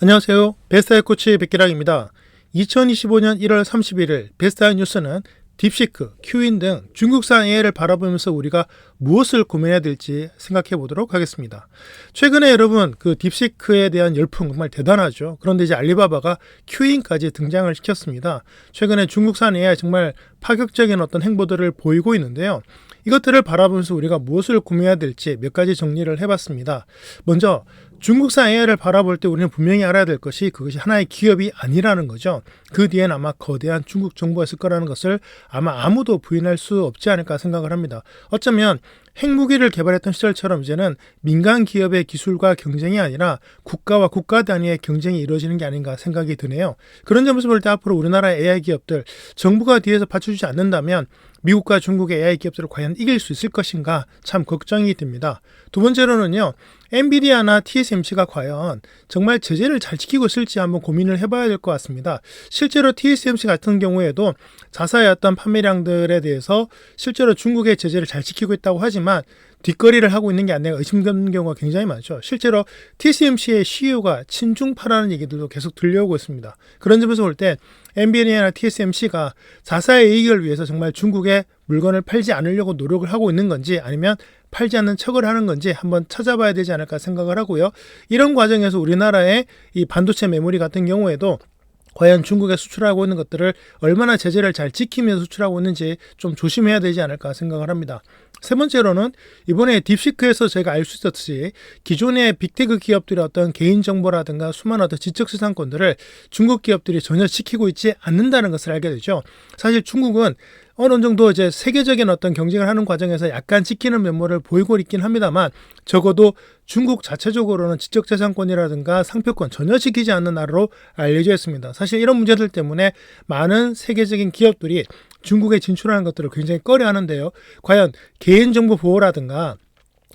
안녕하세요. 베스트아이 코치 백기락입니다. 2025년 1월 31일 베스트아이 뉴스는 딥시크, 큐인 등 중국산 AI를 바라보면서 우리가 무엇을 고민해야 될지 생각해 보도록 하겠습니다. 최근에 여러분 딥시크에 대한 열풍 정말 대단하죠. 그런데 이제 알리바바가 큐인까지 등장을 시켰습니다. 최근에 중국산 AI 정말 파격적인 어떤 행보들을 보이고 있는데요. 이것들을 바라보면서 우리가 무엇을 고민해야 될지 몇 가지 정리를 해봤습니다. 먼저 중국산 AI를 바라볼 때 우리는 분명히 알아야 될 것이 그것이 하나의 기업이 아니라는 거죠. 그 뒤엔 아마 거대한 중국 정부가 있을 거라는 것을 아마 아무도 부인할 수 없지 않을까 생각을 합니다. 어쩌면 핵무기를 개발했던 시절처럼 이제는 민간 기업의 기술과 경쟁이 아니라 국가와 국가 단위의 경쟁이 이루어지는 게 아닌가 생각이 드네요. 그런 점에서 볼 때 앞으로 우리나라의 AI 기업들 정부가 뒤에서 받쳐주지 않는다면 미국과 중국의 AI 기업들을 과연 이길 수 있을 것인가 참 걱정이 듭니다. 두 번째로는요. 엔비디아나 TSMC가 과연 정말 제재를 잘 지키고 있을지 한번 고민을 해봐야 될 것 같습니다. 실제로 TSMC 같은 경우에도 자사의 어떤 판매량들에 대해서 실제로 중국의 제재를 잘 지키고 있다고 하지만 뒷거리를 하고 있는 게 아니라 의심되는 경우가 굉장히 많죠. 실제로 TSMC의 CEO가 친중파라는 얘기들도 계속 들려오고 있습니다. 그런 점에서 볼 때 엔비디아나 TSMC가 자사의 이익을 위해서 정말 중국에 물건을 팔지 않으려고 노력을 하고 있는 건지 아니면 팔지 않는 척을 하는 건지 한번 찾아봐야 되지 않을까 생각을 하고요. 이런 과정에서 우리나라의 이 반도체 메모리 같은 경우에도 과연 중국에 수출하고 있는 것들을 얼마나 제재를 잘 지키면서 수출하고 있는지 좀 조심해야 되지 않을까 생각을 합니다. 세 번째로는 이번에 딥시크에서 제가 알 수 있었듯이 기존의 빅테크 기업들의 어떤 개인정보라든가 수많은 어떤 지적재산권들을 중국 기업들이 전혀 지키고 있지 않는다는 것을 알게 되죠. 사실 중국은 어느 정도 이제 세계적인 어떤 경쟁을 하는 과정에서 약간 지키는 면모를 보이고 있긴 합니다만 적어도 중국 자체적으로는 지적재산권이라든가 상표권 전혀 지키지 않는 나라로 알려져 있습니다. 사실 이런 문제들 때문에 많은 세계적인 기업들이 중국에 진출하는 것들을 굉장히 꺼려하는데요. 과연 개인정보 보호라든가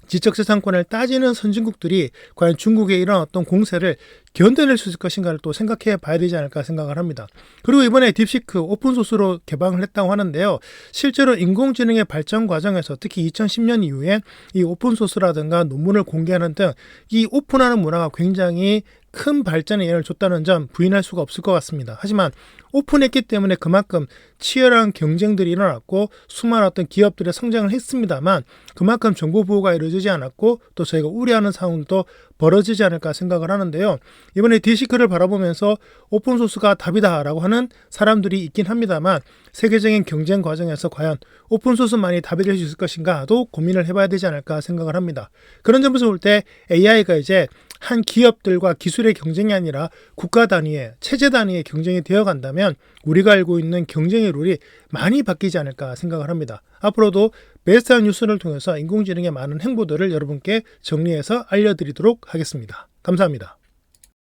지적재산권을 따지는 선진국들이 과연 중국의 이런 어떤 공세를 견뎌낼 수 있을 것인가를 또 생각해 봐야 되지 않을까 생각을 합니다. 그리고 이번에 딥시크 오픈소스로 개방을 했다고 하는데요. 실제로 인공지능의 발전 과정에서 특히 2010년 이후에 이 오픈소스라든가 논문을 공개하는 등 이 오픈하는 문화가 굉장히 큰 발전에 영향을 줬다는 점 부인할 수가 없을 것 같습니다. 하지만 오픈했기 때문에 그만큼 치열한 경쟁들이 일어났고 수많은 어떤 기업들의 성장을 했습니다만 그만큼 정보 보호가 이루어지지 않았고 또 저희가 우려하는 상황도 벌어지지 않을까 생각을 하는데요. 이번에 딥시크를 바라보면서 오픈소스가 답이다라고 하는 사람들이 있긴 합니다만 세계적인 경쟁 과정에서 과연 오픈소스만이 답이 될 수 있을 것인가도 고민을 해봐야 되지 않을까 생각을 합니다. 그런 점에서 볼 때 AI가 이제 한 기업들과 기술의 경쟁이 아니라 국가 단위의 체제 단위의 경쟁이 되어간다면 우리가 알고 있는 경쟁의 룰이 많이 바뀌지 않을까 생각을 합니다. 앞으로도 베스트한 뉴스를 통해서 인공지능의 많은 행보들을 여러분께 정리해서 알려드리도록 하겠습니다. 감사합니다.